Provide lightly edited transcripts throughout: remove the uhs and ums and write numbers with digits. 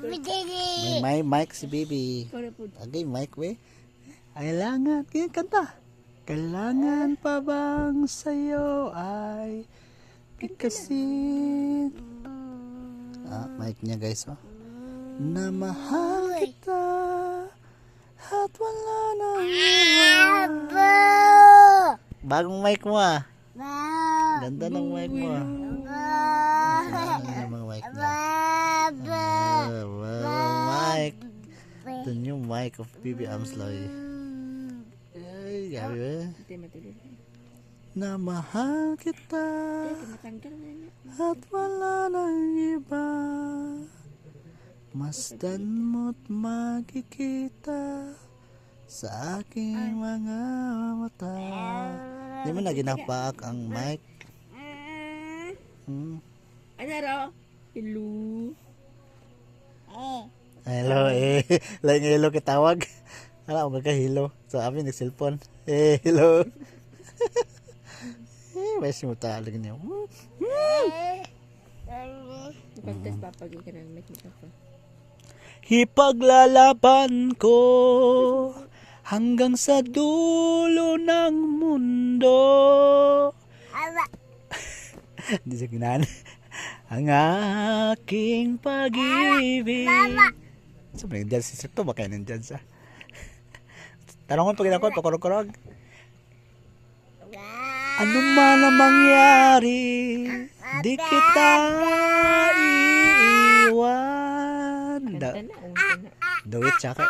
May mic si baby. Agay mic we. Kailangan, kanta. Kailangan pa bang sa'yo ay pikasin? Mic niya guys, oh. Na mahal kita at wala nang iwan. Bagong mic mo ah. Ganda ng mic mo ah. Ganda ng mic mo. Mic. The new mic of Bibi Amsloy. Ay, gabi ba? Na mahal kita at wala nang iba. Masdan mo't makikita sa aking mga mata. Di mo na ginapak ang mic? Ano raw? Hello. Hello eh. Lain nga hello kitawag. Alam mo ka hello. Sa amin nag-cellphone. Hello. May simutalag niya. Ipagtas papagin ka ng mic nito pa. Ipaglalaban ko hanggang sa dulo ng mundo. Hindi sa ginan. Ang aking pag-ibig. Sabi nang dyan si Sir to, baka nang dyan sa. Tanongon pag inakot, pakurog-kurog. Ano man ang mangyari, di kita iiwan. Dawit tsaka.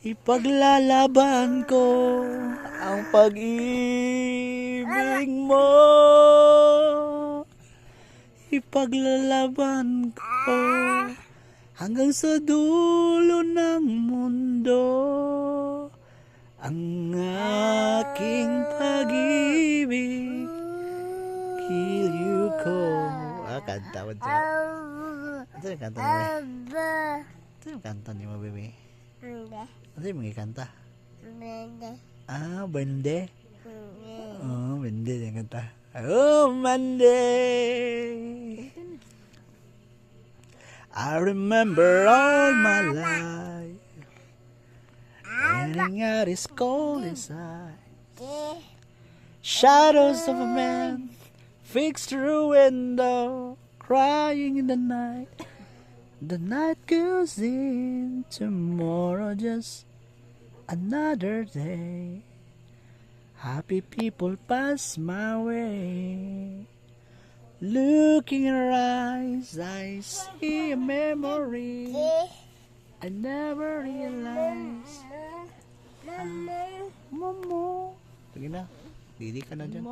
Ipaglalaban ko ang pag-ibig mo. Ipaglalaban ko hanggang sa dulo ng mundo. Ang aking pag-ibig, kill you ko. Kanta mo dyan. Ito yung kanta ni mo. Ito yung kanta ni mo, baby. Ito yung mga kanta. Bende. Bende yung kanta. Monday. I remember all my life. Running out is cold inside. Shadows of a man fixed through a window, crying in the night. The night goes in, tomorrow just another day. Happy people pass my way. Looking in her eyes, I see a memory I never realized. Momo. Sige na, didi ka na dyan.